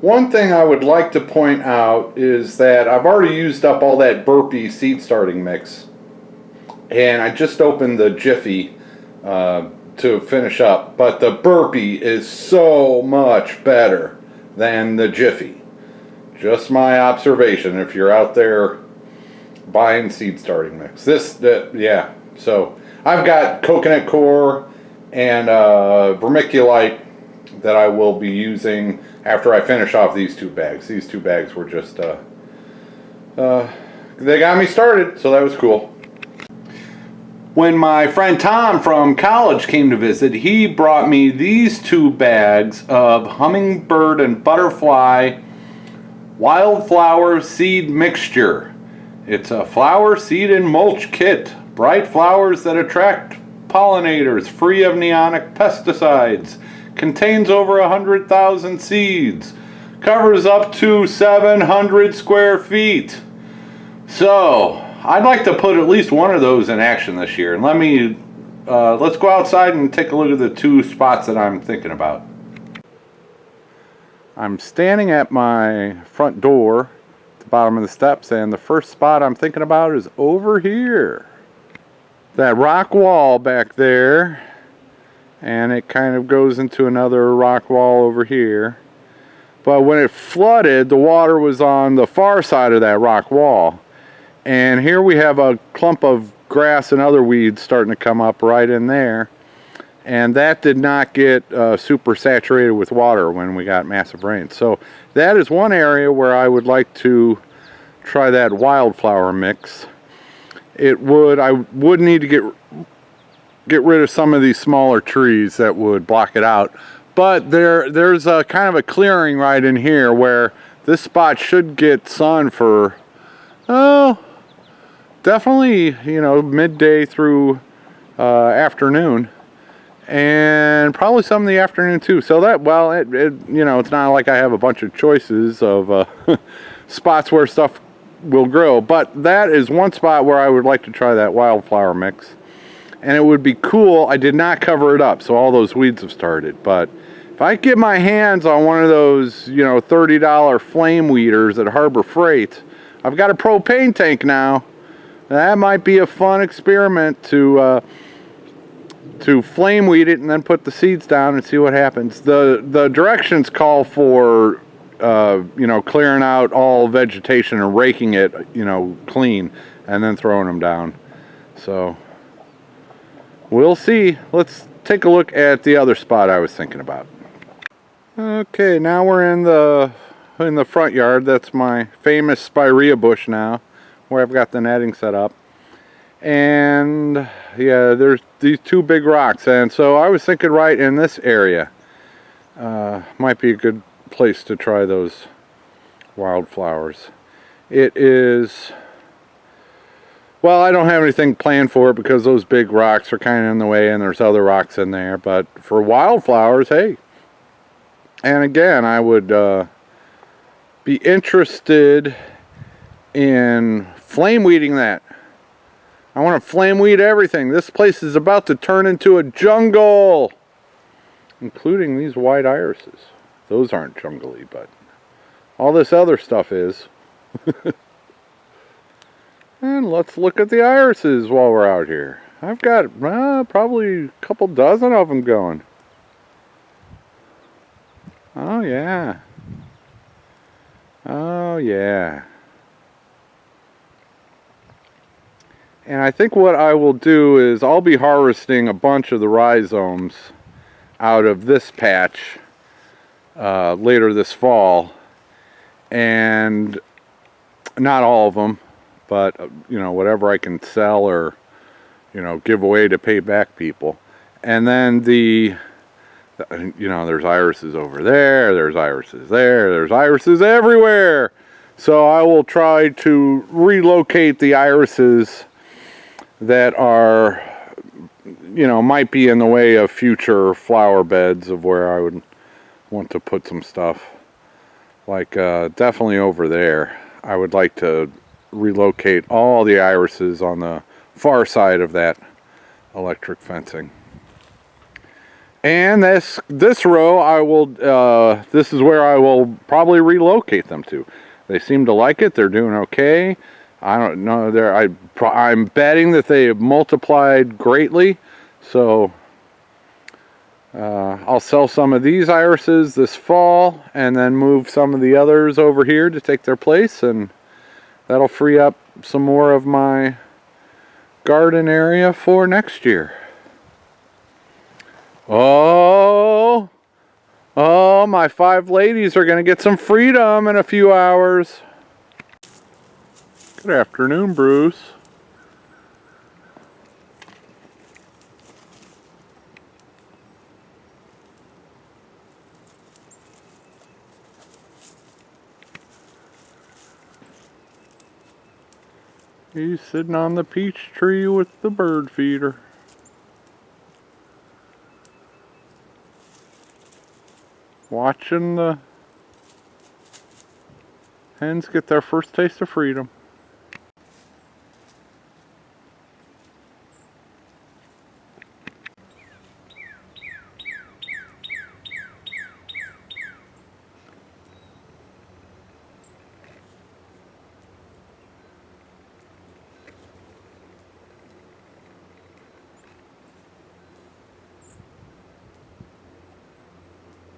One thing I would like to point out is that I've already used up all that burpee seed starting mix, and I just opened the Jiffy to finish up, but the burpee is so much better than the Jiffy. Just my observation if you're out there buying seed starting mix. Yeah, so I've got coconut core and vermiculite that I will be using after I finish off these two bags. These two bags were just, they got me started, so that was cool. When my friend Tom from college came to visit, he brought me these two bags of hummingbird and butterfly wildflower seed mixture. It's a flower, seed, and mulch kit. Bright flowers that attract pollinators, free of neonic pesticides. Contains over 100,000 seeds. Covers up to 700 square feet. So, I'd like to put at least one of those in action this year. And let's go outside and take a look at the two spots that I'm thinking about. I'm standing at my front door, at the bottom of the steps, and the first spot I'm thinking about is over here. That rock wall back there, and it kind of goes into another rock wall over here. But when it flooded, the water was on the far side of that rock wall. And here we have a clump of grass and other weeds starting to come up right in there. And that did not get super saturated with water when we got massive rain. So that is one area where I would like to try that wildflower mix. I would need to get rid of some of these smaller trees that would block it out. But there's a kind of a clearing right in here where this spot should get sun for, definitely, midday through afternoon, and probably some in the afternoon too. So that, well, it's not like I have a bunch of choices of spots where stuff will grow, but that is one spot where I would like to try that wildflower mix. And it would be cool. I did not cover it up, so all those weeds have started. But if I get my hands on one of those, $30 flame weeders at Harbor Freight, I've got a propane tank now. That might be a fun experiment to flame weed it and then put the seeds down and see what happens. The directions call for clearing out all vegetation and raking it, clean, and then throwing them down. So we'll see. Let's take a look at the other spot I was thinking about. Okay, now we're in the front yard. That's my famous spirea bush now, where I've got the netting set up. And yeah, there's these two big rocks, and so I was thinking right in this area might be a good place to try those wildflowers. It is, well, I don't have anything planned for it because those big rocks are kind of in the way and there's other rocks in there, but for wildflowers, hey. And again, I would be interested in flame weeding that. I want to flame weed everything. This place is about to turn into a jungle, including these white irises. Those aren't jungly, but all this other stuff is. And let's look at the irises while we're out here. I've got probably a couple dozen of them going. Oh yeah. Oh yeah. And I think what I will do is I'll be harvesting a bunch of the rhizomes out of this patch later this fall. And not all of them, but whatever I can sell or give away to pay back people. And then there's irises over there, there's irises there, there's irises everywhere. So I will try to relocate the irises that are, might be in the way of future flower beds of where I would want to put some stuff. Like definitely over there. I would like to relocate all the irises on the far side of that electric fencing. And this row I will this is where I will probably relocate them to. They seem to like it. They're doing okay. I don't know. I'm betting that they have multiplied greatly. So I'll sell some of these irises this fall and then move some of the others over here to take their place, and that'll free up some more of my garden area for next year. Oh, my 5 ladies are going to get some freedom in a few hours. Good afternoon, Bruce. He's sitting on the peach tree with the bird feeder. Watching the hens get their first taste of freedom.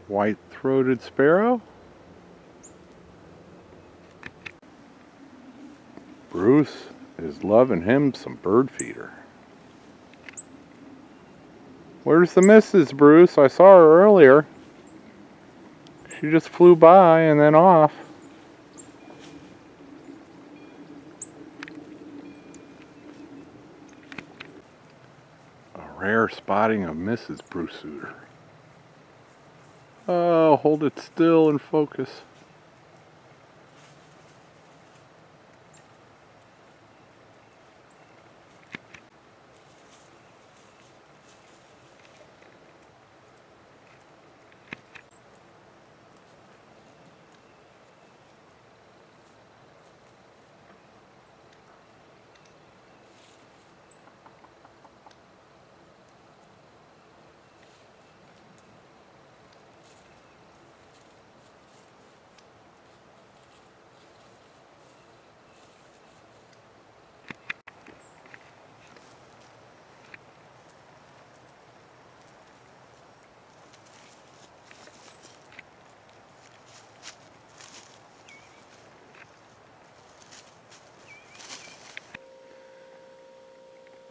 White-throated sparrow. Bruce is loving him some bird feeder. Where's the missus, Bruce? I saw her earlier. She just flew by and then off. A rare spotting of Mrs. Bruce Suter. Oh, hold it still and focus.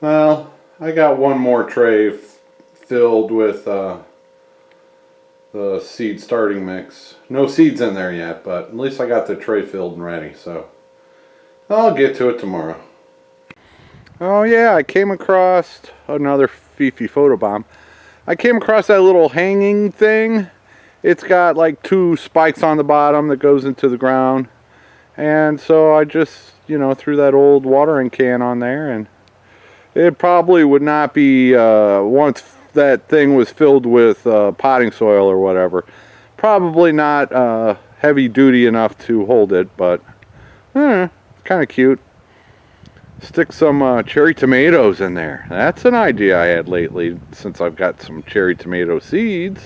Well, I got one more tray filled with the seed starting mix. No seeds in there yet, but at least I got the tray filled and ready, so I'll get to it tomorrow. Oh yeah, I came across another Fifi photobomb. I came across that little hanging thing. It's got like 2 spikes on the bottom that goes into the ground. And so I just, threw that old watering can on there, and it probably would not be, once that thing was filled with potting soil or whatever, probably not heavy duty enough to hold it, but kind of cute. Stick some cherry tomatoes in there. That's an idea I had lately, since I've got some cherry tomato seeds.